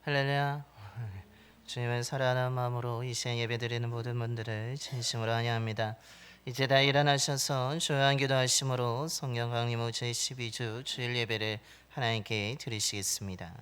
할렐루야. 주님을 사랑하는 마음으로 이 시간 예배드리는 모든 분들을 진심으로 환영합니다. 이제 다 일어나셔서 조용한 기도하심으로 성령 강림 후 제12주 주일 예배를 하나님께 드리시겠습니다.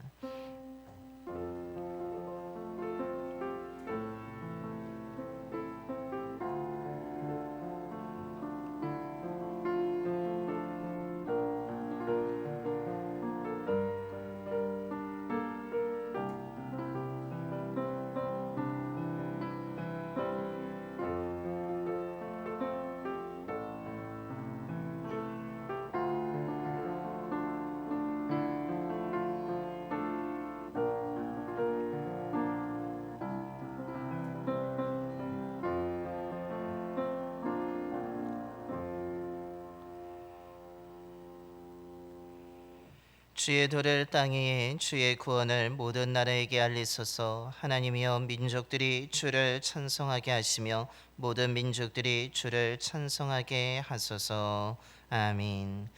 주의 도를 땅에 주의 구원을 모든 나라에게 알리소서. 하나님이여 민족들이 주를 찬송하게 하시며 모든 민족들이 주를 찬송하게 하소서. 아멘.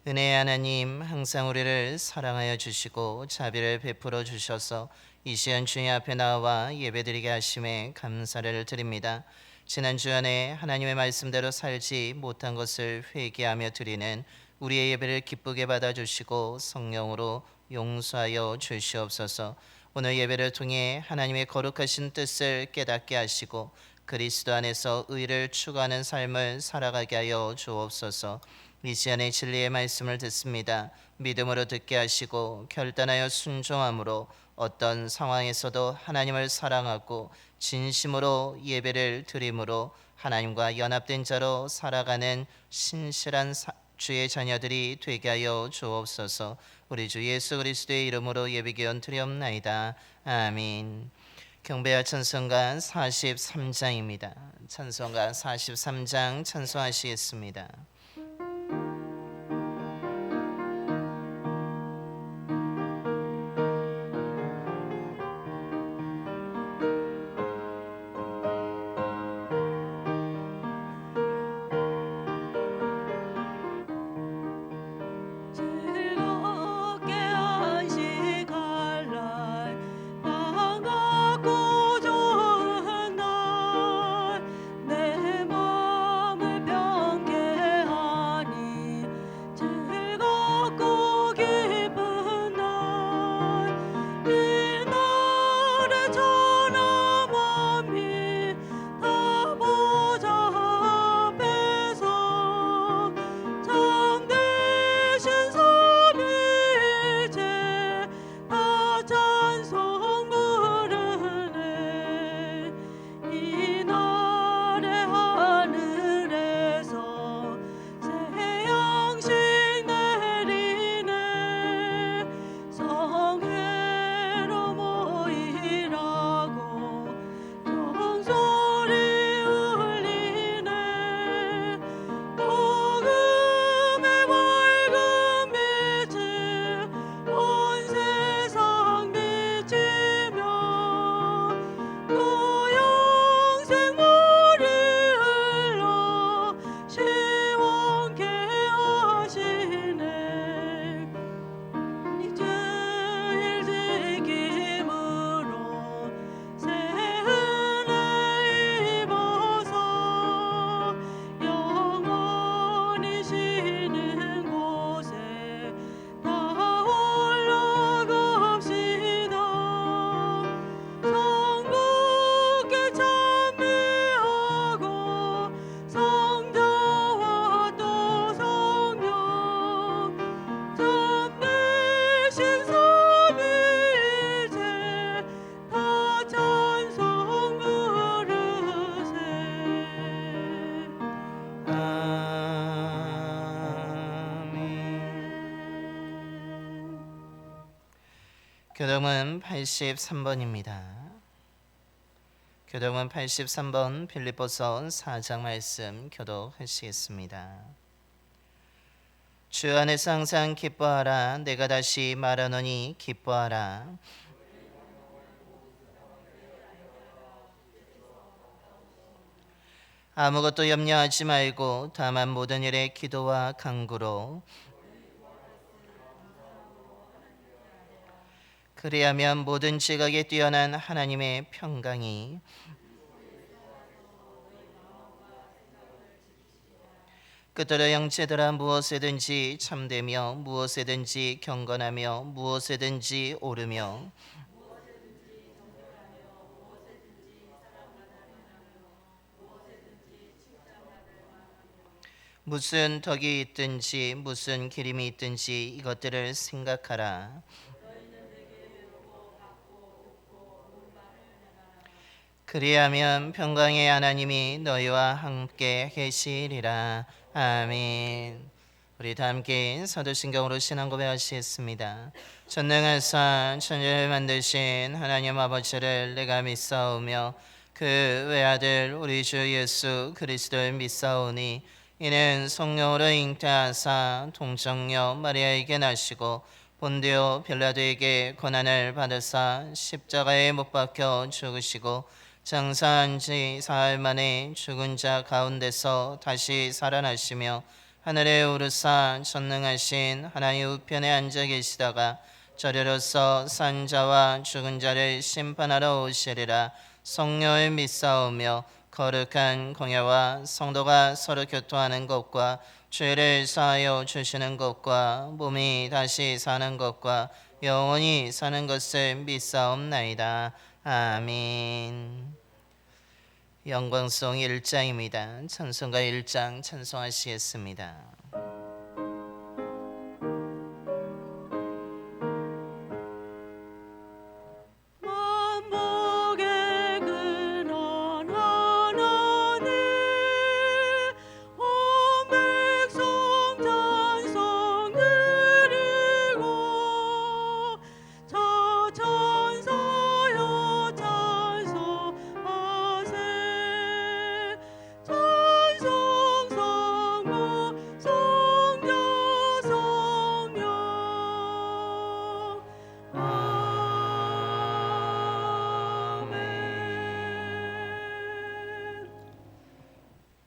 은혜의 하나님, 항상 우리를 사랑하여 주시고 자비를 베풀어 주셔서 이 시간 주님 앞에 나와 예배드리게 하심에 감사를 드립니다. 지난 주안에 하나님의 말씀대로 살지 못한 것을 회개하며 드리는 우리의 예배를 기쁘게 받아주시고 성령으로 용서하여 주시옵소서. 오늘 예배를 통해 하나님의 거룩하신 뜻을 깨닫게 하시고 그리스도 안에서 의를 추구하는 삶을 살아가게 하여 주옵소서. 이 시간에 진리의 말씀을 듣습니다. 믿음으로 듣게 하시고 결단하여 순종함으로 어떤 상황에서도 하나님을 사랑하고 진심으로 예배를 드림으로 하나님과 연합된 자로 살아가는 신실한 주의 자녀들이 되게 하여 주옵소서. 우리 주 예수 그리스도의 이름으로 예배기원 드리옵나이다. 아멘. 경배할 찬송가 43장입니다. 찬송가 43장 찬송하시겠습니다. 교동은 83번입니다. 교동은 83번 빌립보서 4장 말씀 교독하시겠습니다. 주 안에서 항상 기뻐하라. 내가 다시 말하노니 기뻐하라. 아무것도 염려하지 말고 다만 모든 일에 기도와 간구로 그리하면 모든 지각에 뛰어난 하나님의 평강이 그들의 형제들아 무엇에든지 참되며 무엇에든지 경건하며 무엇에든지 옳으며 무슨 덕이 있든지 무슨 기림이 있든지 이것들을 생각하라. 그리하면 평강의 하나님이 너희와 함께 계시리라. 아멘. 우리 다 함께 사도신경으로 신앙 고백하시겠습니다. 전능하사 천지를 만드신 하나님 아버지를 내가 믿사오며 그 외아들 우리 주 예수 그리스도를 믿사오니 이는 성령으로 잉태하사 동정녀 마리아에게 나시고 본디오 빌라도에게 고난을 받으사 십자가에 못 박혀 죽으시고 장사한 지 사흘 만에 죽은 자 가운데서 다시 살아나시며 하늘에 오르사 전능하신 하나님 우편에 앉아 계시다가 저리로서 산 자와 죽은 자를 심판하러 오시리라. 성령을 믿사오며 거룩한 공예와 성도가 서로 교통하는 것과 죄를 사하여 주시는 것과 몸이 다시 사는 것과 영원히 사는 것을 믿사옵나이다. 아멘. 영광송 1장입니다. 찬송가 1장 찬송하시겠습니다.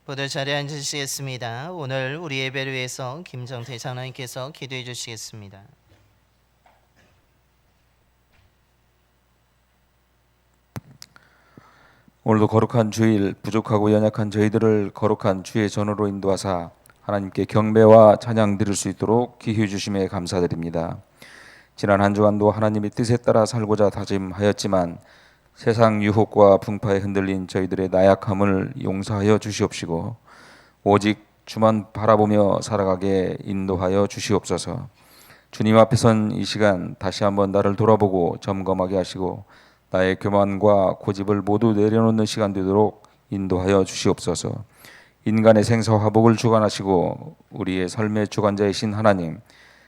모두 자리에 앉으시겠습니다. 오늘 우리 예배를 위해서 김정태 장로님께서 기도해 주시겠습니다. 오늘도 거룩한 주일 부족하고 연약한 저희들을 거룩한 주의 전으로 인도하사 하나님께 경배와 찬양 드릴 수 있도록 기회 주심에 감사드립니다. 지난 한 주간도 하나님의 뜻에 따라 살고자 다짐하였지만 세상 유혹과 풍파에 흔들린 저희들의 나약함을 용서하여 주시옵시고 오직 주만 바라보며 살아가게 인도하여 주시옵소서. 주님 앞에 선 이 시간 다시 한번 나를 돌아보고 점검하게 하시고 나의 교만과 고집을 모두 내려놓는 시간 되도록 인도하여 주시옵소서. 인간의 생사 화복을 주관하시고 우리의 삶의 주관자이신 하나님,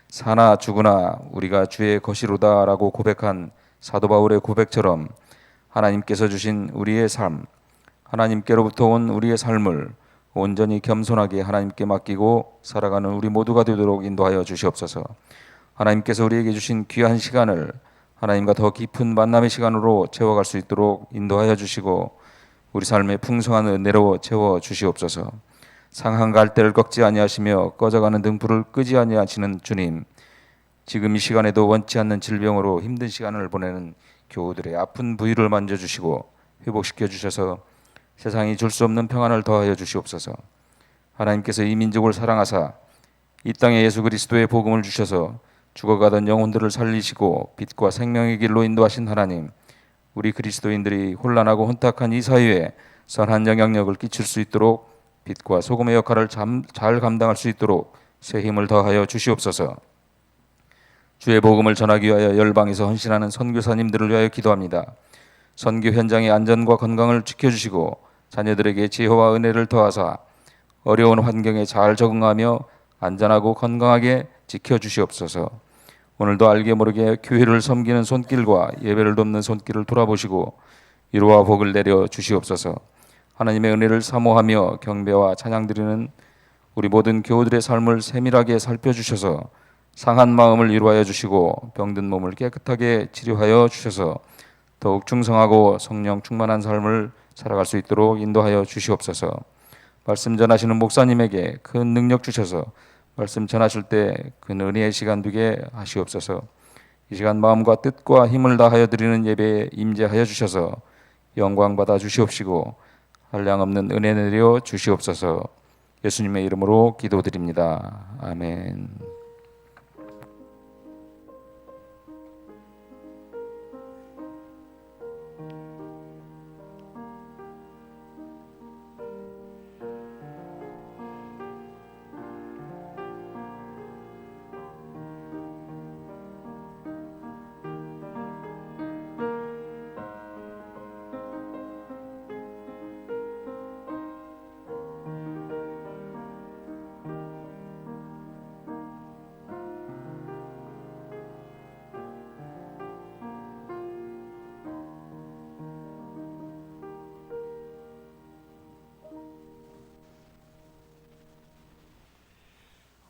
사나 죽으나 우리가 주의 것이로다라고 고백한 사도 바울의 고백처럼 하나님께서 주신 우리의 삶, 하나님께로부터 온 우리의 삶을 온전히 겸손하게 하나님께 맡기고 살아가는 우리 모두가 되도록 인도하여 주시옵소서. 하나님께서 우리에게 주신 귀한 시간을 하나님과 더 깊은 만남의 시간으로 채워갈 수 있도록 인도하여 주시고 우리 삶의 풍성한 은혜로 채워 주시옵소서. 상한 갈대를 꺾지 아니하시며 꺼져가는 등불을 끄지 아니하시는 주님, 지금 이 시간에도 원치 않는 질병으로 힘든 시간을 보내는 교우들의 아픈 부위를 만져주시고 회복시켜 주셔서 세상이 줄 수 없는 평안을 더하여 주시옵소서. 하나님께서 이 민족을 사랑하사 이 땅에 예수 그리스도의 복음을 주셔서 죽어가던 영혼들을 살리시고 빛과 생명의 길로 인도하신 하나님, 우리 그리스도인들이 혼란하고 혼탁한 이 사회에 선한 영향력을 끼칠 수 있도록 빛과 소금의 역할을 잘 감당할 수 있도록 새 힘을 더하여 주시옵소서. 주의 복음을 전하기 위하여 열방에서 헌신하는 선교사님들을 위하여 기도합니다. 선교 현장의 안전과 건강을 지켜주시고 자녀들에게 지혜와 은혜를 더하사 어려운 환경에 잘 적응하며 안전하고 건강하게 지켜주시옵소서. 오늘도 알게 모르게 교회를 섬기는 손길과 예배를 돕는 손길을 돌아보시고 위로와 복을 내려 주시옵소서. 하나님의 은혜를 사모하며 경배와 찬양드리는 우리 모든 교우들의 삶을 세밀하게 살펴주셔서 상한 마음을 위로하여 주시고 병든 몸을 깨끗하게 치료하여 주셔서 더욱 충성하고 성령 충만한 삶을 살아갈 수 있도록 인도하여 주시옵소서. 말씀 전하시는 목사님에게 큰 능력 주셔서 말씀 전하실 때 큰 은혜의 시간 되게 하시옵소서. 이 시간 마음과 뜻과 힘을 다하여 드리는 예배에 임재하여 주셔서 영광 받아 주시옵시고 한량없는 은혜 내려 주시옵소서. 예수님의 이름으로 기도드립니다. 아멘.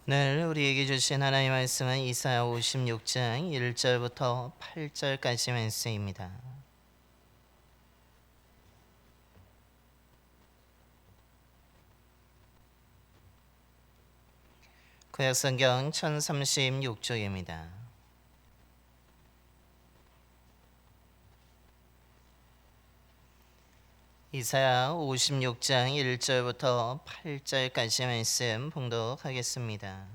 오늘 우리에게 주신 하나님의 말씀은 이사야 56장 1절부터 8절까지 말씀입니다. 구약성경 1036쪽입니다. 이사야 56장 1절부터 8절까지 말씀 봉독하겠습니다.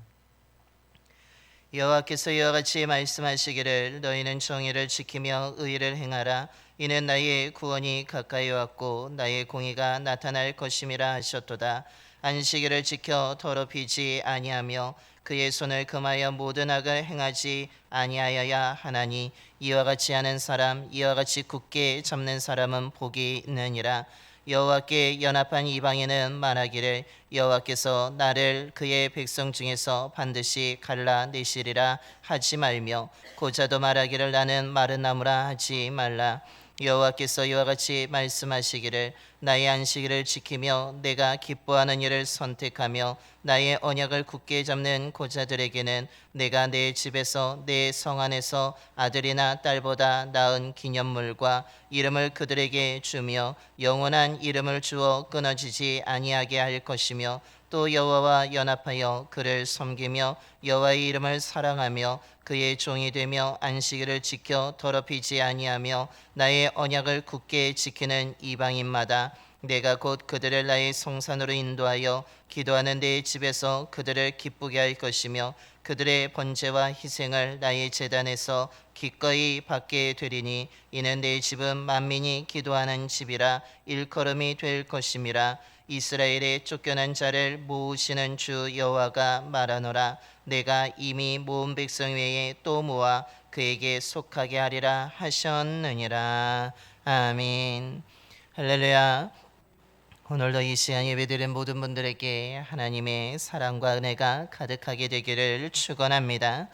여호와께서 이와 같이 말씀하시기를 너희는 정의를 지키며 의를 행하라. 이는 나의 구원이 가까이 왔고 나의 공의가 나타날 것임이라 하셨도다. 안식일을 지켜 더럽히지 아니하며 그의 손을 금하여 모든 악을 행하지 아니하여야 하나니 이와 같이 하는 사람 이와 같이 굳게 잡는 사람은 복이 있느니라. 여호와께 연합한 이방인은 말하기를 여호와께서 나를 그의 백성 중에서 반드시 갈라내시리라 하지 말며 고자도 말하기를 나는 마른 나무라 하지 말라. 여호와께서 이와 같이 말씀하시기를 나의 안식일을 지키며 내가 기뻐하는 일을 선택하며 나의 언약을 굳게 잡는 고자들에게는 내가 내 집에서 내 성 안에서 아들이나 딸보다 나은 기념물과 이름을 그들에게 주며 영원한 이름을 주어 끊어지지 아니하게 할 것이며 또 여호와와 연합하여 그를 섬기며 여호와의 이름을 사랑하며 그의 종이 되며 안식일을 지켜 더럽히지 아니하며 나의 언약을 굳게 지키는 이방인마다 내가 곧 그들을 나의 성산으로 인도하여 기도하는 내 집에서 그들을 기쁘게 할 것이며 그들의 번제와 희생을 나의 제단에서 기꺼이 받게 되리니 이는 내 집은 만민이 기도하는 집이라 일컬음이 될 것임이라. 이스라엘의 쫓겨난 자를 모으시는 주 여호와가 말하노라. 내가 이미 모은 백성 외에 또 모아 그에게 속하게 하리라 하셨느니라. 아멘. 할렐루야. 오늘도 이 시간 예배드린 모든 분들에게 하나님의 사랑과 은혜가 가득하게 되기를 축원합니다.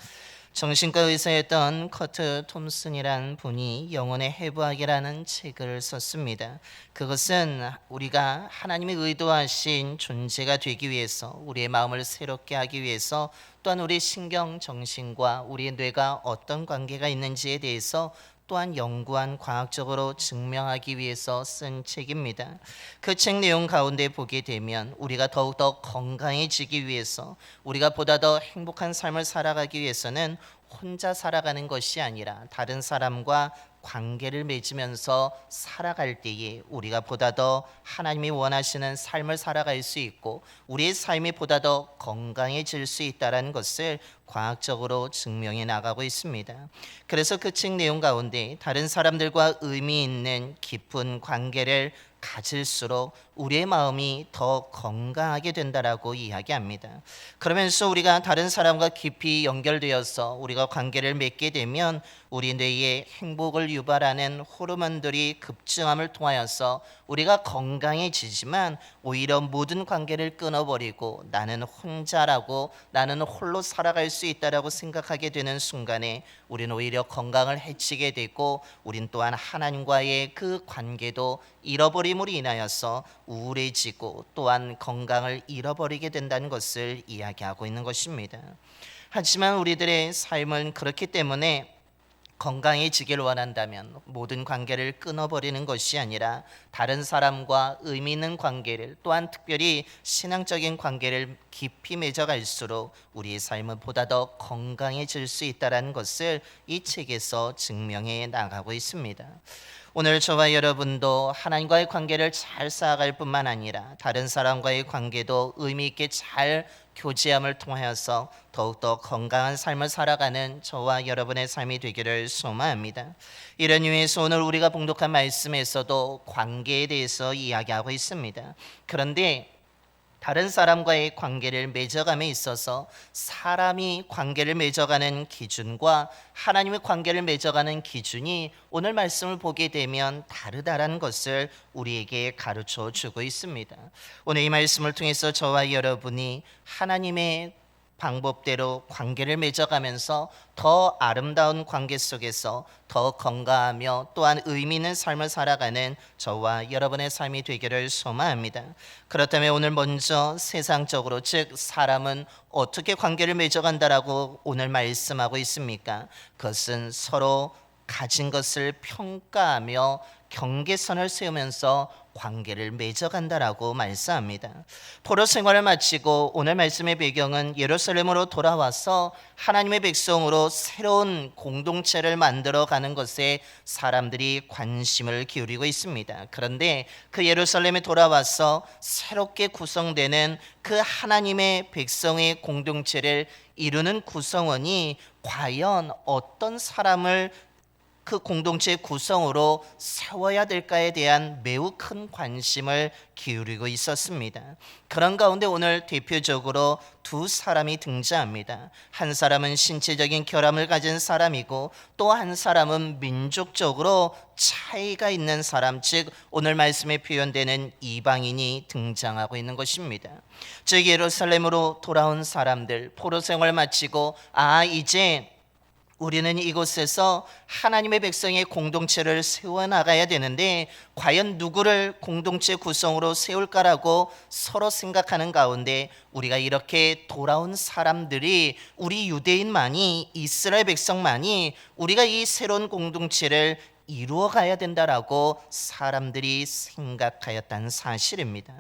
정신과 의사였던 커트 톰슨이란 분이 영혼의 해부학이라는 책을 썼습니다. 그것은 우리가 하나님의 의도하신 존재가 되기 위해서 우리의 마음을 새롭게 하기 위해서 또한 우리 신경, 정신과 우리의 뇌가 어떤 관계가 있는지에 대해서 또한 연구한 과학적으로 증명하기 위해서 쓴 책입니다. 그 책 내용 가운데 보게 되면 우리가 더욱더 건강해지기 위해서 우리가 보다 더 행복한 삶을 살아가기 위해서는 혼자 살아가는 것이 아니라 다른 사람과 관계를 맺으면서 살아갈 때에 우리가 보다 더 하나님이 원하시는 삶을 살아갈 수 있고 우리의 삶이 보다 더 건강해질 수 있다는 것을 과학적으로 증명해 나가고 있습니다. 그래서 그 책 내용 가운데 다른 사람들과 의미 있는 깊은 관계를 가질수록 우리의 마음이 더 건강하게 된다라고 이야기합니다. 그러면서 우리가 다른 사람과 깊이 연결되어서 우리가 관계를 맺게 되면 우리 뇌에 행복을 유발하는 호르몬들이 급증함을 통하여서 우리가 건강해지지만 오히려 모든 관계를 끊어버리고 나는 혼자라고 나는 홀로 살아갈 수 있다라고 생각하게 되는 순간에 우리는 오히려 건강을 해치게 되고 우린 또한 하나님과의 그 관계도 잃어버림으로 인하여서 우울해지고 또한 건강을 잃어버리게 된다는 것을 이야기하고 있는 것입니다. 하지만 우리들의 삶은 그렇기 때문에 건강해지길 원한다면 모든 관계를 끊어버리는 것이 아니라 다른 사람과 의미 있는 관계를, 또한 특별히 신앙적인 관계를 깊이 맺어갈수록 우리의 삶은 보다 더 건강해질 수 있다는 것을 이 책에서 증명해 나가고 있습니다. 오늘 저와 여러분도 하나님과의 관계를 잘 쌓아갈 뿐만 아니라 다른 사람과의 관계도 의미 있게 잘 교제함을 통하여서 더욱더 건강한 삶을 살아가는 저와 여러분의 삶이 되기를 소망합니다. 이런 의미에서 오늘 우리가 봉독한 말씀에서도 관계에 대해서 이야기하고 있습니다. 그런데 다른 사람과의 관계를 맺어감에 있어서 사람이 관계를 맺어가는 기준과 하나님의 관계를 맺어가는 기준이 오늘 말씀을 보게 되면 다르다라는 것을 우리에게 가르쳐 주고 있습니다. 오늘 이 말씀을 통해서 저와 여러분이 하나님의 방법대로 관계를 맺어가면서 더 아름다운 관계 속에서 더 건강하며 또한 의미 있는 삶을 살아가는 저와 여러분의 삶이 되기를 소망합니다. 그렇다면 오늘 먼저 세상적으로, 즉 사람은 어떻게 관계를 맺어간다라고 오늘 말씀하고 있습니까? 그것은 서로 가진 것을 평가하며 경계선을 세우면서 관계를 맺어간다라고 말씀합니다. 포로 생활을 마치고 오늘 말씀의 배경은 예루살렘으로 돌아와서 하나님의 백성으로 새로운 공동체를 만들어가는 것에 사람들이 관심을 기울이고 있습니다. 그런데 그 예루살렘에 돌아와서 새롭게 구성되는 그 하나님의 백성의 공동체를 이루는 구성원이 과연 어떤 사람을 그 공동체의 구성으로 세워야 될까에 대한 매우 큰 관심을 기울이고 있었습니다. 그런 가운데 오늘 대표적으로 두 사람이 등장합니다. 한 사람은 신체적인 결함을 가진 사람이고 또 한 사람은 민족적으로 차이가 있는 사람, 즉 오늘 말씀에 표현되는 이방인이 등장하고 있는 것입니다. 즉 예루살렘으로 돌아온 사람들, 포로 생활을 마치고 이제 우리는 이곳에서 하나님의 백성의 공동체를 세워나가야 되는데 과연 누구를 공동체 구성으로 세울까라고 서로 생각하는 가운데 우리가 이렇게 돌아온 사람들이, 우리 유대인만이, 이스라엘 백성만이 우리가 이 새로운 공동체를 이루어가야 된다라고 사람들이 생각하였다는 사실입니다.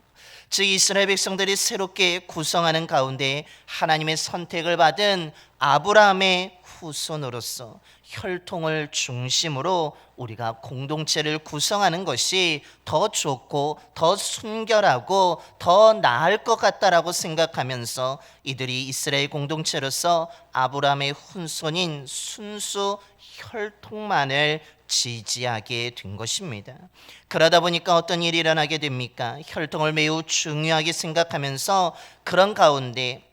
즉 이스라엘 백성들이 새롭게 구성하는 가운데 하나님의 선택을 받은 아브라함의 후손으로서 혈통을 중심으로 우리가 공동체를 구성하는 것이 더 좋고 더 순결하고 더 나을 것 같다라고 생각하면서 이들이 이스라엘 공동체로서 아브라함의 후손인 순수 혈통만을 지지하게 된 것입니다. 그러다 보니까 어떤 일이 일어나게 됩니까? 혈통을 매우 중요하게 생각하면서 그런 가운데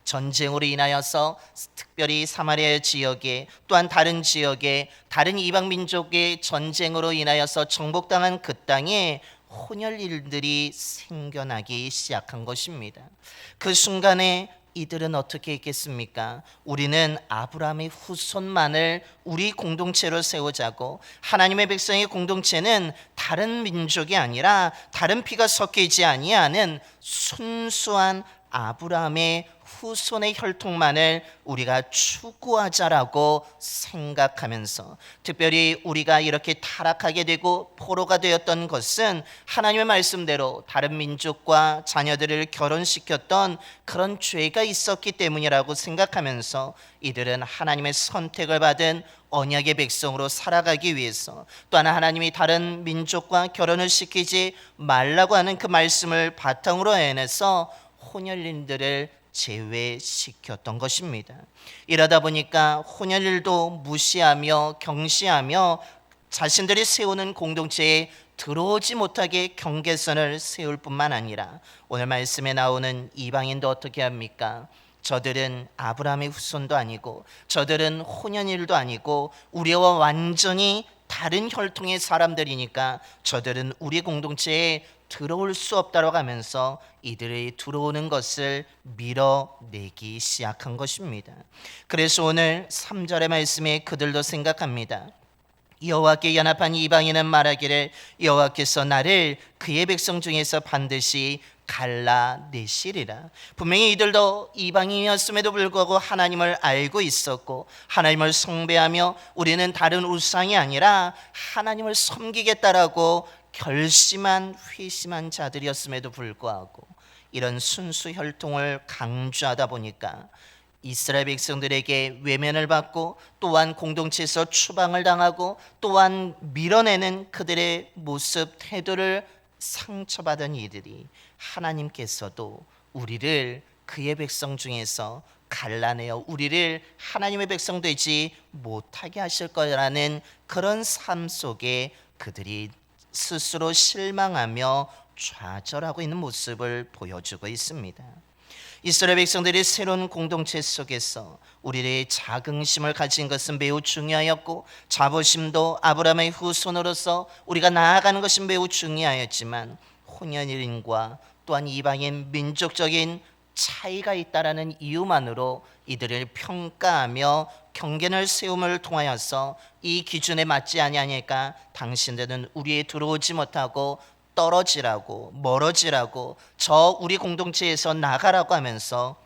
전쟁으로 인하여서 특별히 사마리아 지역에, 또한 다른 지역에, 다른 이방 민족의 전쟁으로 인하여서 정복당한 그 땅에 혼혈일들이 생겨나기 시작한 것입니다. 그 순간에 이들은 어떻게 했겠습니까? 우리는 아브라함의 후손만을 우리 공동체로 세우자고, 하나님의 백성의 공동체는 다른 민족이 아니라 다른 피가 섞이지 아니하는 순수한 아브라함의 후손의 혈통만을 우리가 추구하자라고 생각하면서, 특별히 우리가 이렇게 타락하게 되고 포로가 되었던 것은 하나님의 말씀대로 다른 민족과 자녀들을 결혼시켰던 그런 죄가 있었기 때문이라고 생각하면서 이들은 하나님의 선택을 받은 언약의 백성으로 살아가기 위해서, 또한 하나님이 다른 민족과 결혼을 시키지 말라고 하는 그 말씀을 바탕으로 해내서 혼혈인들을 제외시켰던 것입니다. 이러다 보니까 혼혈일도 무시하며 경시하며 자신들이 세우는 공동체에 들어오지 못하게 경계선을 세울 뿐만 아니라 오늘 말씀에 나오는 이방인도 어떻게 합니까? 저들은 아브라함의 후손도 아니고 저들은 혼혈일도 아니고 우리와 완전히 다른 혈통의 사람들이니까 저들은 우리 공동체에 들어올 수 없다고 하면서 이들이 들어오는 것을 밀어내기 시작한 것입니다. 그래서 오늘 3절의 말씀에 그들도 생각합니다. 여호와께 연합한 이방인은 말하기를 여호와께서 나를 그의 백성 중에서 반드시 갈라내시리라. 분명히 이들도 이방인이었음에도 불구하고 하나님을 알고 있었고 하나님을 숭배하며 우리는 다른 우상이 아니라 하나님을 섬기겠다라고 결심한 회심한 자들이었음에도 불구하고 이런 순수 혈통을 강조하다 보니까 이스라엘 백성들에게 외면을 받고 또한 공동체에서 추방을 당하고 또한 밀어내는 그들의 모습 태도를 상처받은 이들이 하나님께서도 우리를 그의 백성 중에서 갈라내어 우리를 하나님의 백성 되지 못하게 하실 거라는 그런 삶 속에 그들이 스스로 실망하며 좌절하고 있는 모습을 보여주고 있습니다. 이스라엘 백성들이 새로운 공동체 속에서 우리의 자긍심을 가진 것은 매우 중요하였고 자부심도 아브라함의 후손으로서 우리가 나아가는 것이 매우 중요하였지만 혼연일인과 또한 이방인 민족적인 차이가 있다라는 이유만으로 이들을 평가하며 경계를 세움을 통하여서 이 기준에 맞지 아니하니까 당신들은 우리에 들어오지 못하고 떨어지라고 멀어지라고 저 우리 공동체에서 나가라고 하면서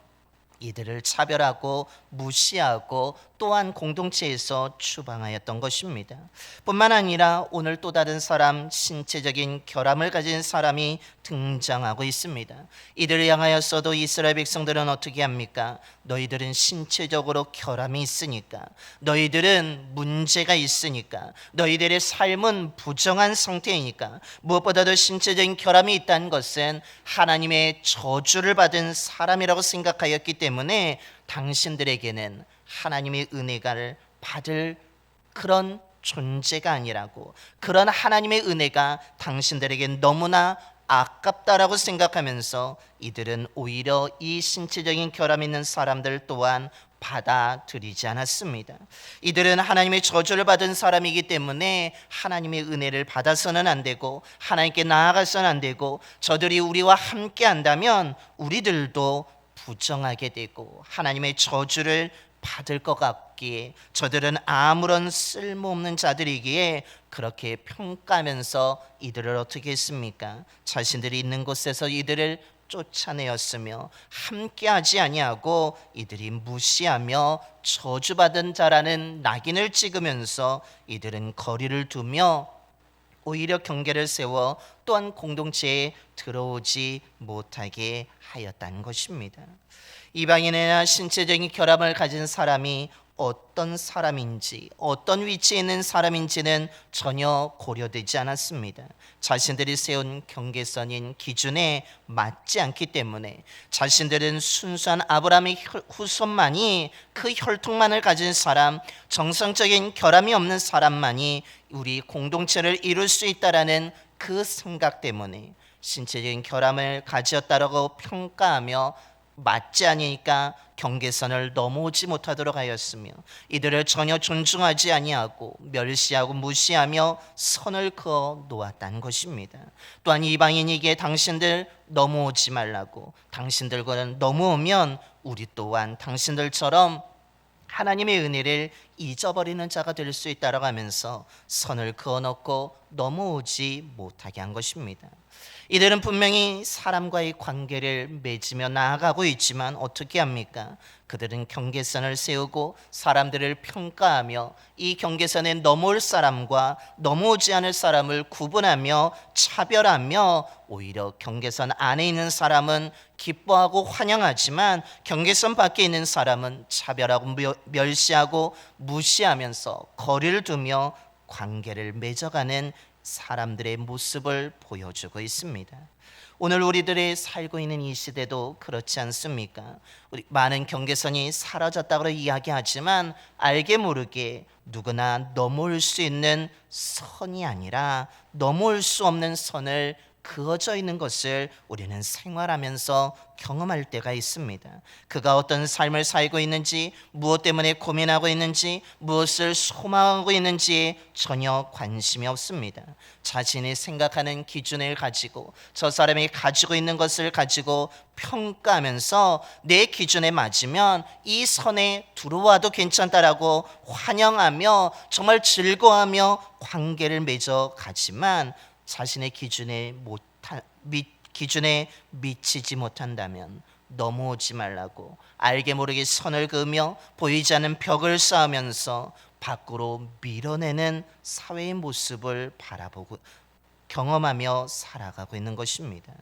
이들을 차별하고 무시하고 또한 공동체에서 추방하였던 것입니다. 뿐만 아니라 오늘 또 다른 사람, 신체적인 결함을 가진 사람이 등장하고 있습니다. 이들을 향하여서도 이스라엘 백성들은 어떻게 합니까? 너희들은 신체적으로 결함이 있으니까, 너희들은 문제가 있으니까, 너희들의 삶은 부정한 상태이니까, 무엇보다도 신체적인 결함이 있다는 것은 하나님의 저주를 받은 사람이라고 생각하였기 때문에 당신들에게는 하나님의 은혜를 받을 그런 존재가 아니라고, 그런 하나님의 은혜가 당신들에게 너무나 아깝다라고 생각하면서 이들은 오히려 이 신체적인 결함 있는 사람들 또한 받아들이지 않았습니다. 이들은 하나님의 저주를 받은 사람이기 때문에 하나님의 은혜를 받아서는 안 되고 하나님께 나아가서는 안 되고 저들이 우리와 함께 한다면 우리들도 부정하게 되고 하나님의 저주를 받을 것 같기에 저들은 아무런 쓸모없는 자들이기에 그렇게 평가하면서 이들을 어떻게 했습니까? 자신들이 있는 곳에서 이들을 쫓아내었으며 함께하지 아니하고 이들이 무시하며 저주받은 자라는 낙인을 찍으면서 이들은 거리를 두며 오히려 경계를 세워 또한 공동체에 들어오지 못하게 하였다는 것입니다. 이방인이나 신체적인 결함을 가진 사람이 어떤 사람인지 어떤 위치에 있는 사람인지는 전혀 고려되지 않았습니다. 자신들이 세운 경계선인 기준에 맞지 않기 때문에 자신들은 순수한 아브라함의 후손만이 그 혈통만을 가진 사람, 정상적인 결함이 없는 사람만이 우리 공동체를 이룰 수 있다라는 그 생각 때문에 신체적인 결함을 가졌다라고 평가하며 맞지 않으니까 경계선을 넘어오지 못하도록 하였으며 이들을 전혀 존중하지 아니하고 멸시하고 무시하며 선을 그어 놓았다는 것입니다. 또한 이방인에게 당신들 넘어오지 말라고, 당신들과는 넘어오면 우리 또한 당신들처럼 하나님의 은혜를 잊어버리는 자가 될 수 있다라고 하면서 선을 그어놓고 넘어오지 못하게 한 것입니다. 이들은 분명히 사람과의 관계를 맺으며 나아가고 있지만 어떻게 합니까? 그들은 경계선을 세우고 사람들을 평가하며 이 경계선에 넘어올 사람과 넘어오지 않을 사람을 구분하며 차별하며 오히려 경계선 안에 있는 사람은 기뻐하고 환영하지만 경계선 밖에 있는 사람은 차별하고 멸시하고 무시하면서 거리를 두며 관계를 맺어가는 사람들의 모습을 보여주고 있습니다. 오늘 우리들이 살고 있는 이 시대도 그렇지 않습니까? 우리 많은 경계선이 사라졌다고 이야기하지만 알게 모르게 누구나 넘어올 수 있는 선이 아니라 넘어올 수 없는 선을 그어져 있는 것을 우리는 생활하면서 경험할 때가 있습니다. 그가 어떤 삶을 살고 있는지, 무엇 때문에 고민하고 있는지, 무엇을 소망하고 있는지 전혀 관심이 없습니다. 자신이 생각하는 기준을 가지고 저 사람이 가지고 있는 것을 가지고 평가하면서 내 기준에 맞으면 이 선에 들어와도 괜찮다라고 환영하며 정말 즐거워하며 관계를 맺어 가지만 자신의 기준에 기준에 미치지 못한다면 넘어오지 말라고 알게 모르게 선을 그으며 보이지 않는 벽을 쌓으면서 밖으로 밀어내는 사회의 모습을 바라보고 경험하며 살아가고 있는 것입니다.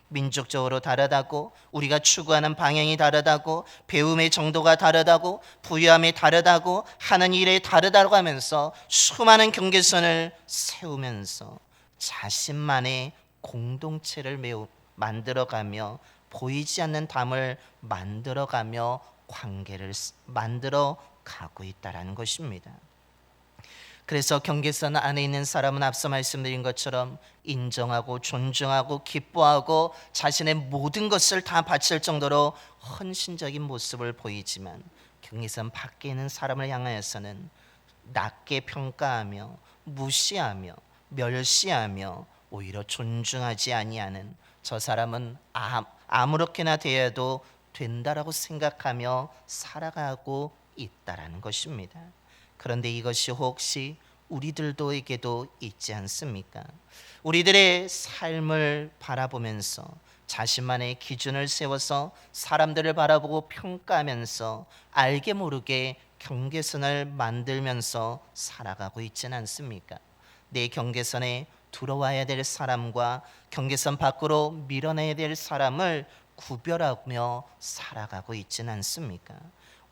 민족적으로 다르다고, 우리가 추구하는 방향이 다르다고, 배움의 정도가 다르다고, 부유함이 다르다고, 하는 일이 다르다고 하면서 수많은 경계선을 세우면서 자신만의 공동체를 만들어가며 보이지 않는 담을 만들어가며 관계를 만들어 가고 있다는 것입니다. 그래서 경계선 안에 있는 사람은 앞서 말씀드린 것처럼 인정하고 존중하고 기뻐하고 자신의 모든 것을 다 바칠 정도로 헌신적인 모습을 보이지만, 경계선 밖에 있는 사람을 향하여서는 낮게 평가하며 무시하며 멸시하며 오히려 존중하지 아니하는, 저 사람은 아무렇게나 대해도 된다라고 생각하며 살아가고 있다라는 것입니다. 그런데 이것이 혹시 우리들도에게도 있지 않습니까? 우리들의 삶을 바라보면서 자신만의 기준을 세워서 사람들을 바라보고 평가하면서 알게 모르게 경계선을 만들면서 살아가고 있지는 않습니까? 내 경계선에 들어와야 될 사람과 경계선 밖으로 밀어내야 될 사람을 구별하며 살아가고 있지는 않습니까?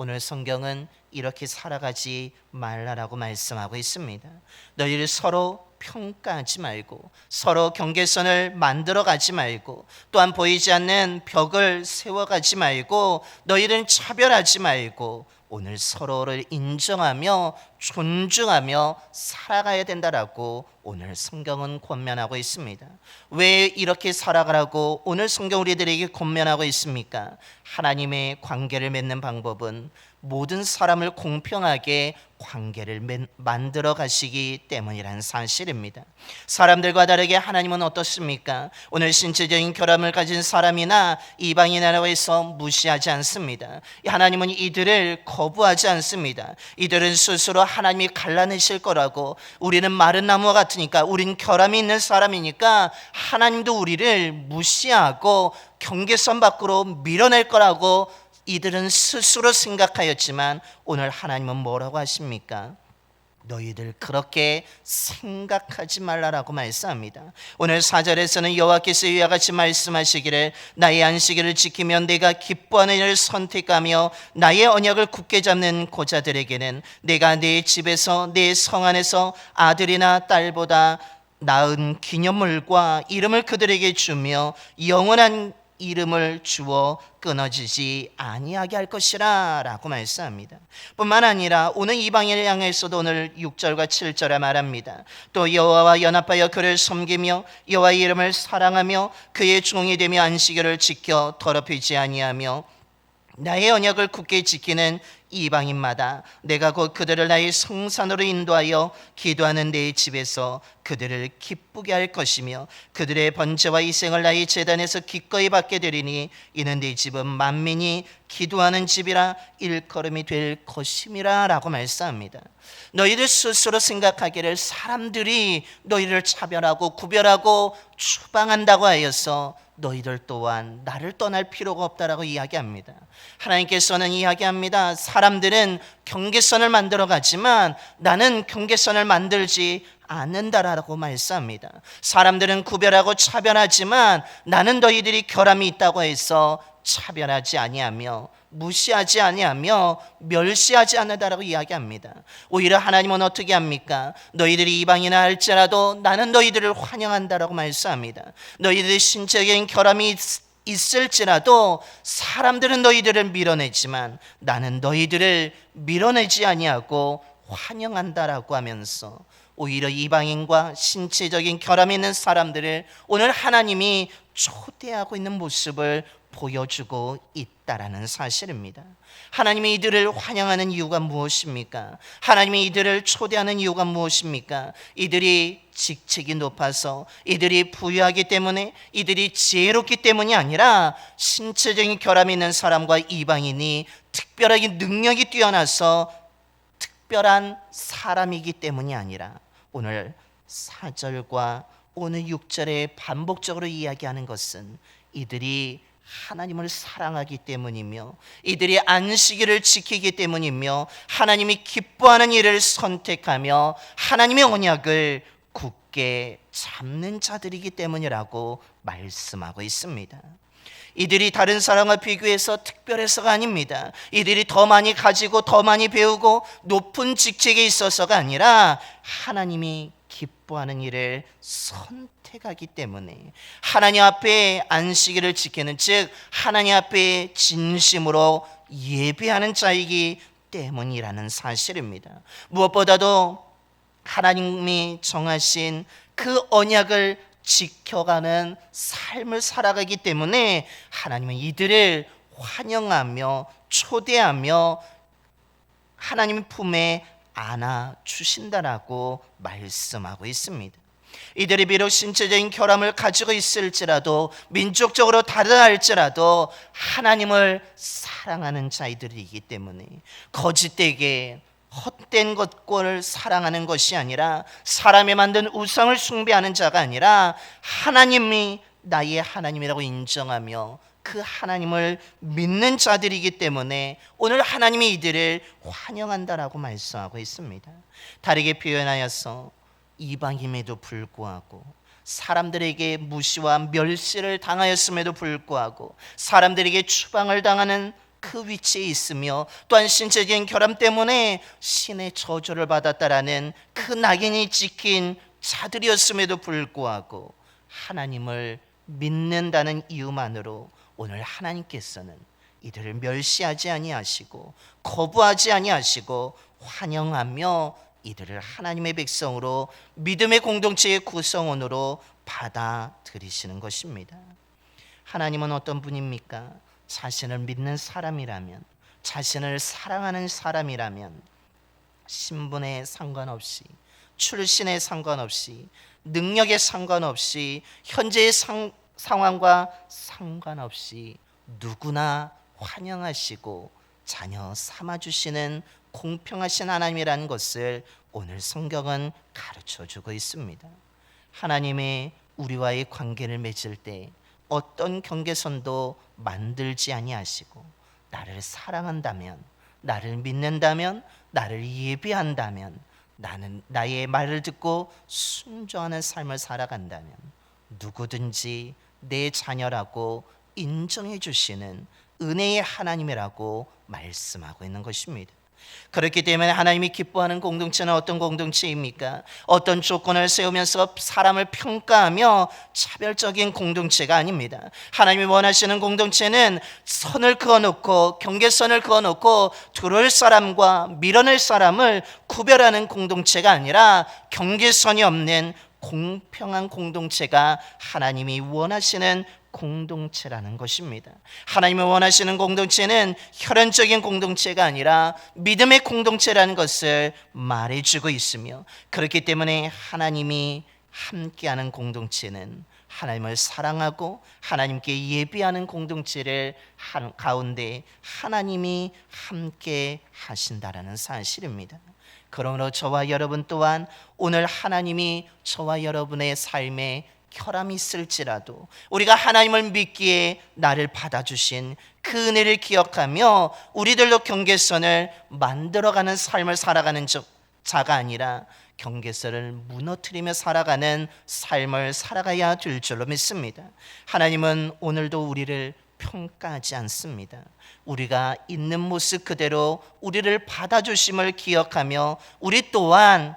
오늘 성경은 이렇게 살아가지 말라라고 말씀하고 있습니다. 너희를 서로 평가하지 말고, 서로 경계선을 만들어 가지 말고, 또한 보이지 않는 벽을 세워가지 말고, 너희들은 차별하지 말고 오늘 서로를 인정하며 존중하며 살아가야 된다라고 오늘 성경은 권면하고 있습니다. 왜 이렇게 살아가라고 오늘 성경 우리들에게 권면하고 있습니까? 하나님의 관계를 맺는 방법은 모든 사람을 공평하게 관계를 만들어 가시기 때문이라는 사실입니다. 사람들과 다르게 하나님은 어떻습니까? 오늘 신체적인 결함을 가진 사람이나 이방인이라고 해서 무시하지 않습니다. 하나님은 이들을 거부하지 않습니다. 이들은 스스로 하나님이 갈라내실 거라고, 우리는 마른 나무와 같으니까, 우린 결함이 있는 사람이니까 하나님도 우리를 무시하고 경계선 밖으로 밀어낼 거라고 이들은 스스로 생각하였지만, 오늘 하나님은 뭐라고 하십니까? 너희들 그렇게 생각하지 말라라고 말씀합니다. 오늘 4절에서는 여호와께서 이와 같이 말씀하시기를, 나의 안식일을 지키며 내가 기뻐하는 일을 선택하며 나의 언약을 굳게 잡는 고자들에게는 내가 내 집에서 내 성 안에서 아들이나 딸보다 나은 기념물과 이름을 그들에게 주며 영원한 이름을 주어 끊어지지 아니하게 할 것이라 라고 말씀합니다. 뿐만 아니라 오늘 이방인을 향해서도 오늘 6절과 7절에 말합니다. 또 여호와와 연합하여 그를 섬기며 여호와의 이름을 사랑하며 그의 종이 되며 안식일을 지켜 더럽히지 아니하며 나의 언약을 굳게 지키는 이방인마다 내가 곧 그들을 나의 성산으로 인도하여 기도하는 내 집에서 그들을 기쁘게 할 것이며 그들의 번제와 희생을 나의 제단에서 기꺼이 받게 되리니 이는 내 집은 만민이 기도하는 집이라 일컬음이 될 것임이라 라고 말씀합니다. 너희들 스스로 생각하기를 사람들이 너희를 차별하고 구별하고 추방한다고 하여서 너희들 또한 나를 떠날 필요가 없다라고 이야기합니다. 하나님께서는 이야기합니다. 사람들은 경계선을 만들어 가지만 나는 경계선을 만들지 않는다라고 말씀합니다. 사람들은 구별하고 차별하지만 나는 너희들이 결함이 있다고 해서 차별하지 아니하며 무시하지 아니하며 멸시하지 않는다라고 이야기합니다. 오히려 하나님은 어떻게 합니까? 너희들이 이방이나 할지라도 나는 너희들을 환영한다라고 말씀합니다. 너희들의 신체적인 결함이 있을지라도 사람들은 너희들을 밀어내지만 나는 너희들을 밀어내지 아니하고 환영한다라고 하면서 오히려 이방인과 신체적인 결함이 있는 사람들을 오늘 하나님이 초대하고 있는 모습을 보여주고 있다라는 사실입니다. 하나님이 이들을 환영하는 이유가 무엇입니까? 하나님이 이들을 초대하는 이유가 무엇입니까? 이들이 직책이 높아서, 이들이 부유하기 때문에, 이들이 지혜롭기 때문이 아니라 신체적인 결함이 있는 사람과 이방인이 특별하게 능력이 뛰어나서 특별한 사람이기 때문이 아니라 오늘 4절과 오늘 6절에 반복적으로 이야기하는 것은 이들이 하나님을 사랑하기 때문이며 이들이 안식일을 지키기 때문이며 하나님이 기뻐하는 일을 선택하며 하나님의 언약을 굳게 잡는 자들이기 때문이라고 말씀하고 있습니다. 이들이 다른 사람과 비교해서 특별해서가 아닙니다. 이들이 더 많이 가지고 더 많이 배우고 높은 직책에 있어서가 아니라 하나님이 기뻐하는 일을 선택하기 때문에 하나님 앞에 안식일을 지키는, 즉 하나님 앞에 진심으로 예배하는 자이기 때문이라는 사실입니다. 무엇보다도 하나님이 정하신 그 언약을 지켜가는 삶을 살아가기 때문에 하나님은 이들을 환영하며 초대하며 하나님의 품에 안아 주신다라고 말씀하고 있습니다. 이들이 비록 신체적인 결함을 가지고 있을지라도 민족적으로 다르다 할지라도 하나님을 사랑하는 자들이기 때문에 거짓되게 헛된 것을 사랑하는 것이 아니라 사람이 만든 우상을 숭배하는 자가 아니라 하나님이 나의 하나님이라고 인정하며 그 하나님을 믿는 자들이기 때문에 오늘 하나님이 이들을 환영한다라고 말씀하고 있습니다. 다르게 표현하여서 이방임에도 불구하고 사람들에게 무시와 멸시를 당하였음에도 불구하고 사람들에게 추방을 당하는 그 위치에 있으며 또한 신체적인 결함 때문에 신의 저주를 받았다라는 그 낙인이 찍힌 자들이었음에도 불구하고 하나님을 믿는다는 이유만으로 오늘 하나님께서는 이들을 멸시하지 아니하시고 거부하지 아니하시고 환영하며 이들을 하나님의 백성으로 믿음의 공동체의 구성원으로 받아들이시는 것입니다. 하나님은 어떤 분입니까? 자신을 믿는 사람이라면, 자신을 사랑하는 사람이라면 신분에 상관없이, 출신에 상관없이, 능력에 상관없이, 현재의 상황과 상관없이 누구나 환영하시고 자녀 삼아주시는 공평하신 하나님이라는 것을 오늘 성경은 가르쳐주고 있습니다. 하나님의 우리와의 관계를 맺을 때 어떤 경계선도 만들지 아니하시고 나를 사랑한다면, 나를 믿는다면, 나를 예배한다면, 나는 나의 말을 듣고 순종하는 삶을 살아간다면 누구든지 내 자녀라고 인정해 주시는 은혜의 하나님이라고 말씀하고 있는 것입니다. 그렇기 때문에 하나님이 기뻐하는 공동체는 어떤 공동체입니까? 어떤 조건을 세우면서 사람을 평가하며 차별적인 공동체가 아닙니다. 하나님이 원하시는 공동체는 선을 그어놓고 경계선을 그어놓고 들어올 사람과 밀어낼 사람을 구별하는 공동체가 아니라 경계선이 없는 공평한 공동체가 하나님이 원하시는 공동체라는 것입니다. 하나님이 원하시는 공동체는 혈연적인 공동체가 아니라 믿음의 공동체라는 것을 말해주고 있으며, 그렇기 때문에 하나님이 함께하는 공동체는 하나님을 사랑하고 하나님께 예배하는 공동체를 가운데 하나님이 함께 하신다라는 사실입니다. 그러므로 저와 여러분 또한 오늘 하나님이 저와 여러분의 삶에 혈함이 있을지라도 우리가 하나님을 믿기에 나를 받아주신 그 은혜를 기억하며 우리들도 경계선을 만들어가는 삶을 살아가는 자가 아니라 경계선을 무너뜨리며 살아가는 삶을 살아가야 될 줄로 믿습니다. 하나님은 오늘도 우리를 평가하지 않습니다. 우리가 있는 모습 그대로 우리를 받아주심을 기억하며 우리 또한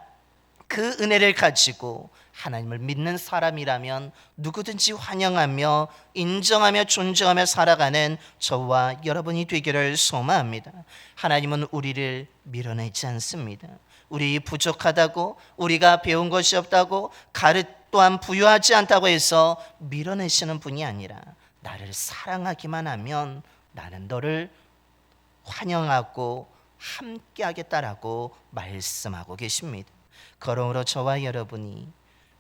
그 은혜를 가지고 하나님을 믿는 사람이라면 누구든지 환영하며 인정하며 존중하며 살아가는 저와 여러분이 되기를 소망합니다. 하나님은 우리를 밀어내지 않습니다. 우리 부족하다고, 우리가 배운 것이 없다고, 가르 또한 부유하지 않다고 해서 밀어내시는 분이 아니라 나를 사랑하기만 하면 나는 너를 환영하고 함께 하겠다라고 말씀하고 계십니다. 그러므로 저와 여러분이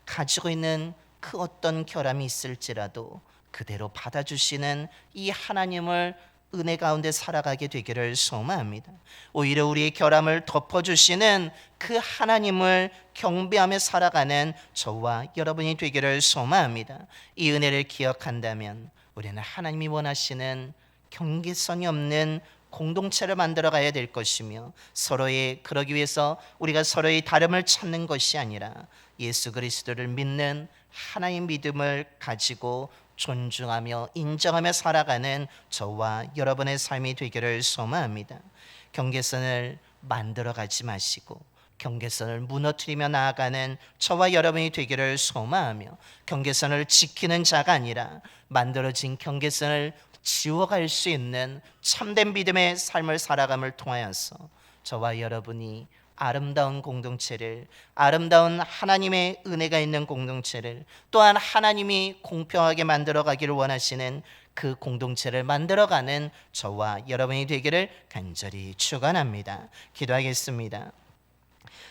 가지고 있는 그 어떤 결함이 있을지라도 그대로 받아주시는 이 하나님을 은혜 가운데 살아가게 되기를 소망합니다. 오히려 우리의 결함을 덮어주시는 그 하나님을 경배하며 살아가는 저와 여러분이 되기를 소망합니다. 이 은혜를 기억한다면 우리는 하나님이 원하시는 경계선이 없는 공동체를 만들어 가야 될 것이며, 그러기 위해서 우리가 서로의 다름을 찾는 것이 아니라 예수 그리스도를 믿는 하나님 믿음을 가지고 존중하며 인정하며 살아가는 저와 여러분의 삶이 되기를 소망합니다. 경계선을 만들어 가지 마시고 경계선을 무너뜨리며 나아가는 저와 여러분이 되기를 소망하며, 경계선을 지키는 자가 아니라 만들어진 경계선을 지워갈 수 있는 참된 믿음의 삶을 살아감을 통하여서 저와 여러분이 아름다운 공동체를, 아름다운 하나님의 은혜가 있는 공동체를, 또한 하나님이 공평하게 만들어 가기를 원하시는 그 공동체를 만들어가는 저와 여러분이 되기를 간절히 축원합니다. 기도하겠습니다.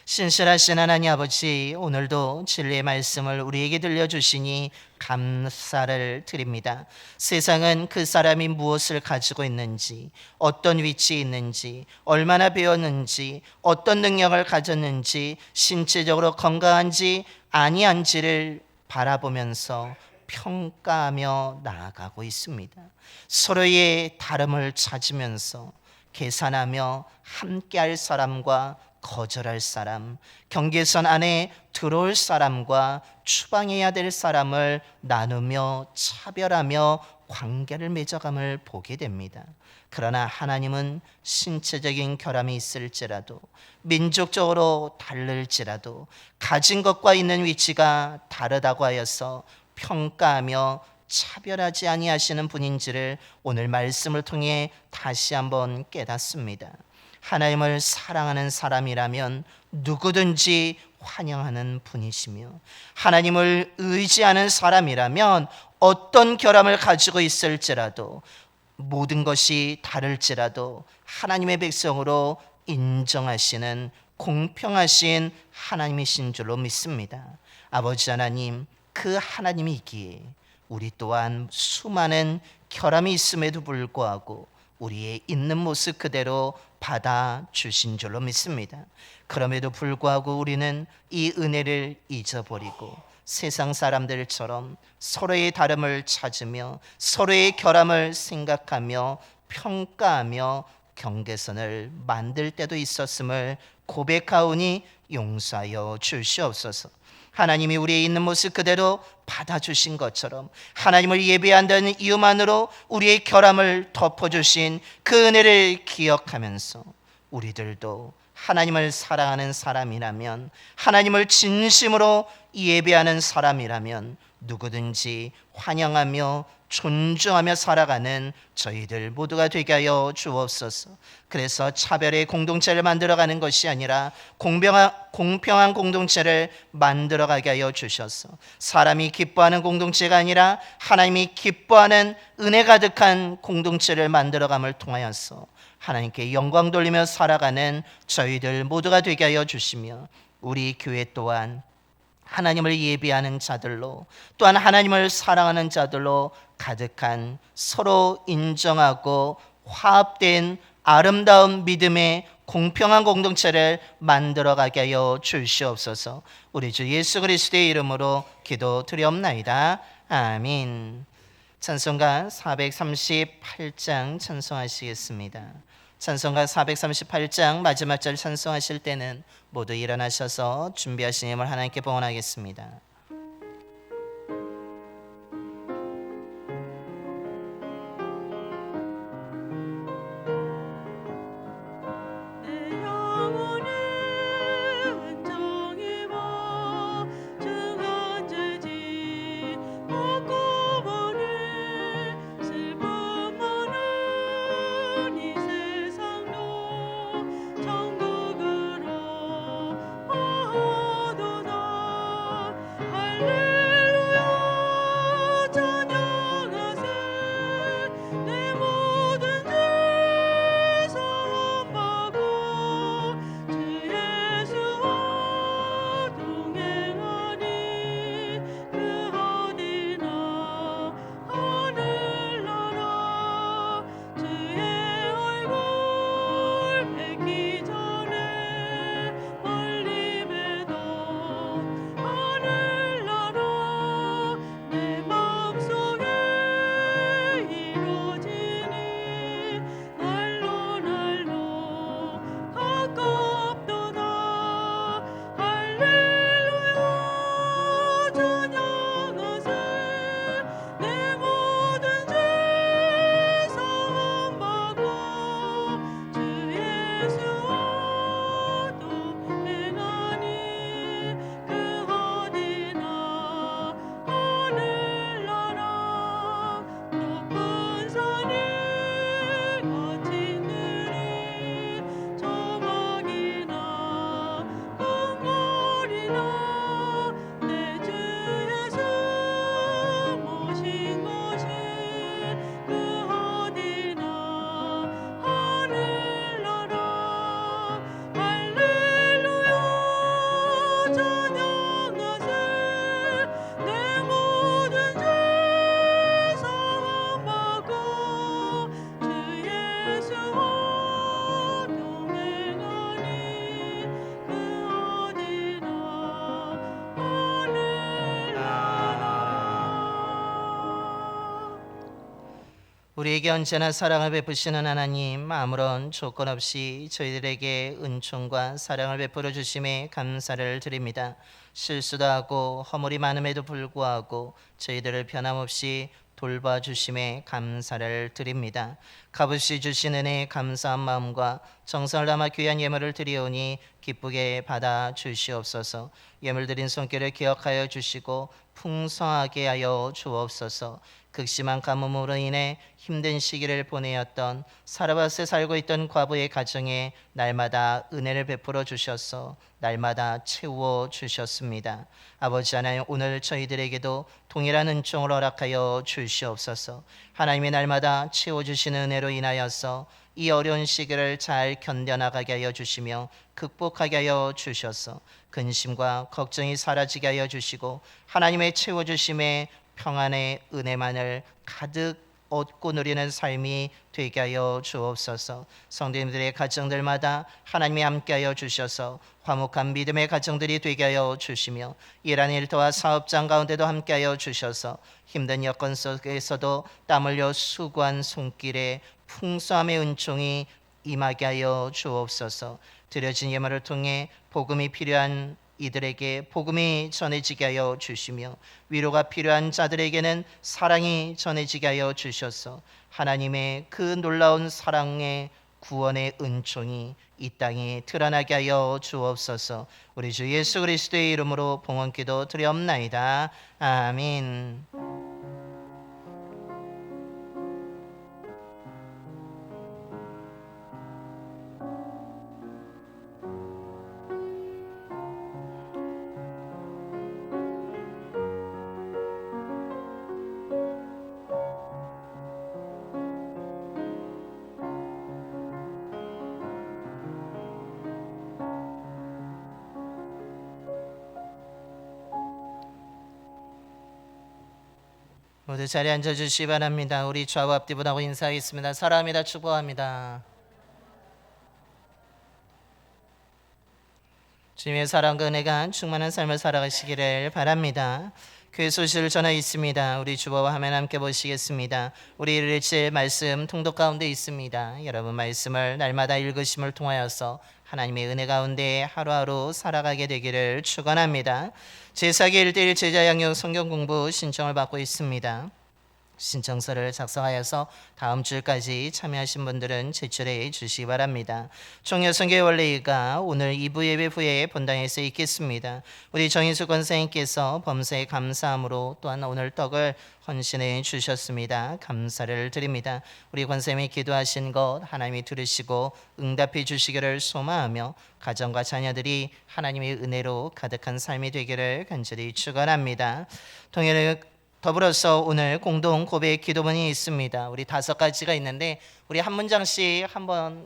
신실하신 하나님 아버지, 오늘도 진리의 말씀을 우리에게 들려주시니 감사를 드립니다. 세상은 그 사람이 무엇을 가지고 있는지, 어떤 위치에 있는지, 얼마나 배웠는지, 어떤 능력을 가졌는지, 신체적으로 건강한지 아니한지를 바라보면서 평가하며 나아가고 있습니다. 서로의 다름을 찾으면서 계산하며 함께할 사람과 거절할 사람, 경계선 안에 들어올 사람과 추방해야 될 사람을 나누며 차별하며 관계를 맺어감을 보게 됩니다. 그러나 하나님은 신체적인 결함이 있을지라도, 민족적으로 다를지라도, 가진 것과 있는 위치가 다르다고 하여서 평가하며 차별하지 아니하시는 분인지를 오늘 말씀을 통해 다시 한번 깨닫습니다. 하나님을 사랑하는 사람이라면 누구든지 환영하는 분이시며, 하나님을 의지하는 사람이라면 어떤 결함을 가지고 있을지라도, 모든 것이 다를지라도 하나님의 백성으로 인정하시는 공평하신 하나님이신 줄로 믿습니다. 아버지 하나님, 그 하나님이기에 우리 또한 수많은 결함이 있음에도 불구하고 우리의 있는 모습 그대로 받아주신 줄로 믿습니다. 그럼에도 불구하고 우리는 이 은혜를 잊어버리고 세상 사람들처럼 서로의 다름을 찾으며 서로의 결함을 생각하며 평가하며 경계선을 만들 때도 있었음을 고백하오니 용서하여 주시옵소서. 하나님이 우리의 있는 모습 그대로 받아주신 것처럼 하나님을 예배한다는 이유만으로 우리의 결함을 덮어주신 그 은혜를 기억하면서 우리들도 하나님을 사랑하는 사람이라면, 하나님을 진심으로 예배하는 사람이라면 누구든지 환영하며 존중하며 살아가는 저희들 모두가 되게 하여 주옵소서. 그래서 차별의 공동체를 만들어가는 것이 아니라 공평한 공동체를 만들어가게 하여 주셔서 사람이 기뻐하는 공동체가 아니라 하나님이 기뻐하는 은혜 가득한 공동체를 만들어감을 통하여서 하나님께 영광 돌리며 살아가는 저희들 모두가 되게 하여 주시며, 우리 교회 또한 하나님을 예배하는 자들로, 또한 하나님을 사랑하는 자들로 가득한, 서로 인정하고 화합된 아름다운 믿음의 공평한 공동체를 만들어가게 하여 주시옵소서. 우리 주 예수 그리스도의 이름으로 기도드리옵나이다. 아멘. 찬송가 438장 찬송하시겠습니다. 찬송가 438장 마지막 절 찬송하실 때는 모두 일어나셔서 준비하신 힘을 하나님께 봉헌하겠습니다. 우리에게 언제나 사랑을 베푸시는 하나님, 아무런 조건 없이 저희들에게 은총과 사랑을 베풀어 주심에 감사를 드립니다. 실수도 하고 허물이 많음에도 불구하고 저희들을 변함없이 돌봐주심에 감사를 드립니다. 값없이 주신 은혜에 감사한 마음과 정성을 담아 귀한 예물을 드리오니 기쁘게 받아 주시옵소서. 예물 드린 손길을 기억하여 주시고 풍성하게 하여 주옵소서. 극심한 가뭄으로 인해 힘든 시기를 보내었던 사르밧에 살고 있던 과부의 가정에 날마다 은혜를 베풀어 주셔서 날마다 채워 주셨습니다. 아버지 하나님, 오늘 저희들에게도 동일한 은총을 허락하여 주시옵소서. 하나님이 날마다 채워주시는 은혜로 인하여서 이 어려운 시기를 잘 견뎌나가게 하여 주시며 극복하게 하여 주셔서 근심과 걱정이 사라지게 하여 주시고 하나님의 채워주심에 평안의 은혜만을 가득 얻고 누리는 삶이 되게 하여 주옵소서. 성도님들의 가정들마다 하나님이 함께하여 주셔서 화목한 믿음의 가정들이 되게 하여 주시며 일하는 일터와 사업장 가운데도 함께하여 주셔서 힘든 여건 속에서도 땀 흘려 수고한 손길에 풍성함의 은총이 임하게 하여 주옵소서. 드려진 예물을 통해 복음이 필요한 이들에게 복음이 전해지게 하여 주시며 위로가 필요한 자들에게는 사랑이 전해지게 하여 주셔서 하나님의 그 놀라운 사랑의 구원의 은총이 이 땅에 드러나게 하여 주옵소서. 우리 주 예수 그리스도의 이름으로 봉헌기도 드리옵나이다. 아멘. 모두 자리에 앉아주시기 바랍니다. 우리 좌우 앞뒤 분하고 인사하겠습니다. 사랑합니다. 축복합니다. 주님의 사랑과 은혜가 충만한 삶을 살아가시기를 바랍니다. 교회 소식을 전하 있습니다. 우리 주보와 화면 함께 보시겠습니다. 우리 일일째 말씀 통독 가운데 있습니다. 여러분 말씀을 날마다 읽으심을 통하여서 하나님의 은혜 가운데 하루하루 살아가게 되기를 축원합니다. 제4기 1대1 제자 양육 성경 공부 신청을 받고 있습니다. 신청서를 작성하여서 다음 주까지 참여하신 분들은 제출해 주시기 바랍니다. 총여성교회 원래가 오늘 2부 예배 후에 본당에서 있겠습니다. 우리 정인수 권사님께서 범사에 감사함으로 또한 오늘 떡을 헌신해 주셨습니다. 감사를 드립니다. 우리 권사님이 기도하신 것 하나님이 들으시고 응답해 주시기를 소망하며 가정과 자녀들이 하나님의 은혜로 가득한 삶이 되기를 간절히 축원합니다. 더불어서 오늘 공동 고백 기도문이 있습니다. 우리 5가지가 있는데 우리 한 문장씩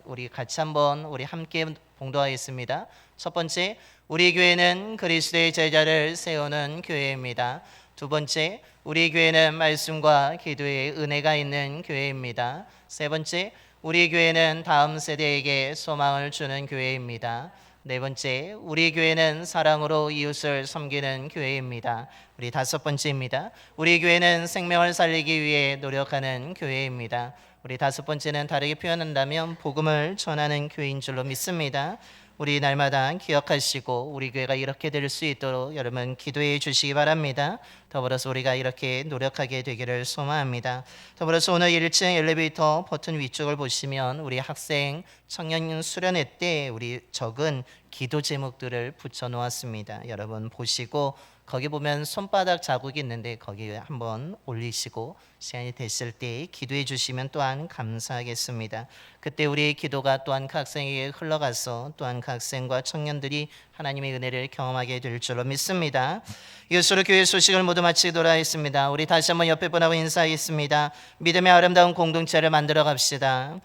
우리 같이 우리 함께 봉독하겠습니다. 첫 번째, 우리 교회는 그리스도의 제자를 세우는 교회입니다. 두 번째, 우리 교회는 말씀과 기도의 은혜가 있는 교회입니다. 세 번째, 우리 교회는 다음 세대에게 소망을 주는 교회입니다. 네 번째, 우리 교회는 사랑으로 이웃을 섬기는 교회입니다. 우리 5번째입니다. 우리 교회는 생명을 살리기 위해 노력하는 교회입니다. 우리 5번째는 다르게 표현한다면 복음을 전하는 교회인 줄로 믿습니다. 우리 날마다 기억하시고 우리 교회가 이렇게 될 수 있도록 여러분 기도해 주시기 바랍니다. 더불어서 우리가 이렇게 노력하게 되기를 소망합니다. 더불어서 오늘 1층 엘리베이터 버튼 위쪽을 보시면 우리 학생 청년 수련회 때 우리 적은 기도 제목들을 붙여 놓았습니다. 여러분 보시고 거기 보면 손바닥 자국이 있는데 거기에 한번 올리시고 시간이 됐을 때 기도해 주시면 또한 감사하겠습니다. 그때 우리의 기도가 또한 그 학생에게 흘러가서 또한 그 학생과 청년들이 하나님의 은혜를 경험하게 될 줄로 믿습니다. 이것으로 교회 소식을 모두 마치도록 하겠습니다. 우리 다시 한번 옆에 분하고 인사하겠습니다. 믿음의 아름다운 공동체를 만들어 갑시다.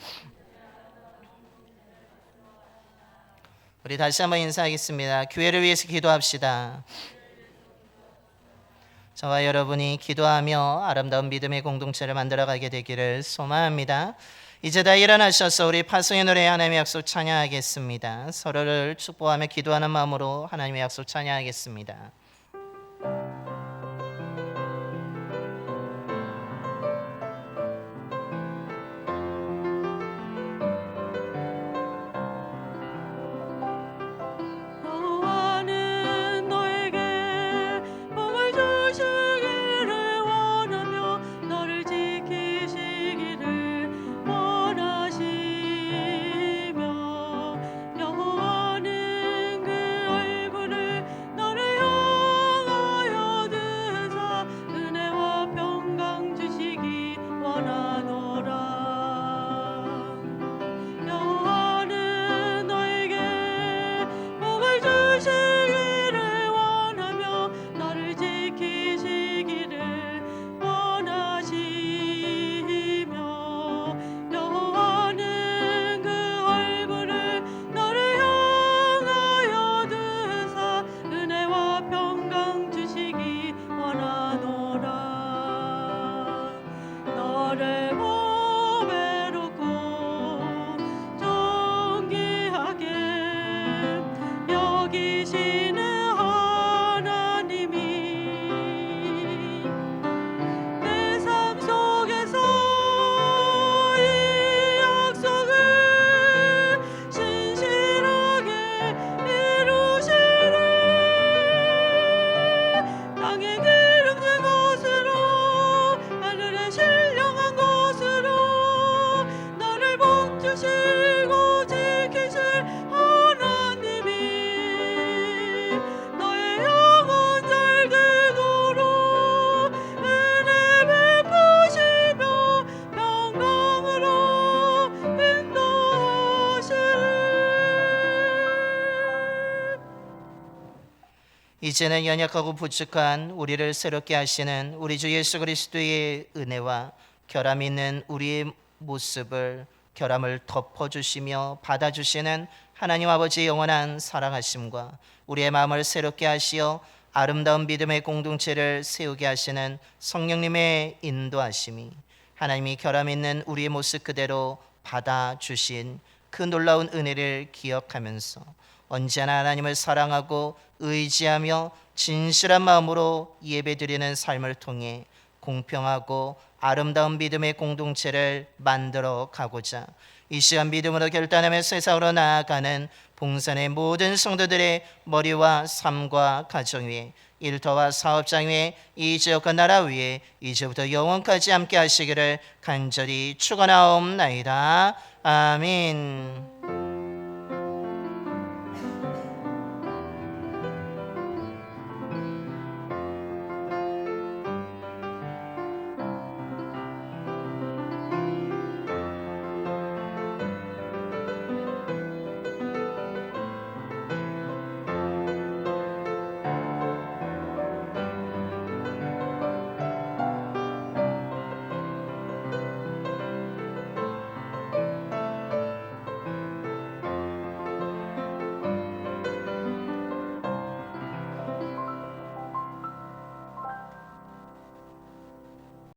우리 다시 한번 인사하겠습니다. 교회를 위해서 기도합시다. 저와 여러분이 기도하며 아름다운 믿음의 공동체를 만들어가게 되기를 소망합니다. 이제 다 일어나셔서 우리 파송의 노래 하나님의 약속 찬양하겠습니다. 서로를 축복하며 기도하는 마음으로 하나님의 약속 찬양하겠습니다. 땅에 기름진 것으로 하늘에 신령한 것으로 나를 복주시고 지키실 하나님이 너의 영혼 잘 되도록 은혜 베푸시며 평강으로 인도하시리. 이제는 연약하고 부족한 우리를 새롭게 하시는 우리 주 예수 그리스도의 은혜와 결함 있는 우리의 모습을 결함을 덮어주시며 받아주시는 하나님 아버지의 영원한 사랑하심과 우리의 마음을 새롭게 하시어 아름다운 믿음의 공동체를 세우게 하시는 성령님의 인도하심이 하나님이 결함 있는 우리의 모습 그대로 받아주신 그 놀라운 은혜를 기억하면서 언제나 하나님을 사랑하고 의지하며 진실한 마음으로 예배드리는 삶을 통해 공평하고 아름다운 믿음의 공동체를 만들어 가고자 이 시간 믿음으로 결단하며 세상으로 나아가는 봉산의 모든 성도들의 머리와 삶과 가정 위에 일터와 사업장 위에 이 지역과 나라 위에 이제부터 영원까지 함께 하시기를 간절히 축원하옵나이다. 아멘.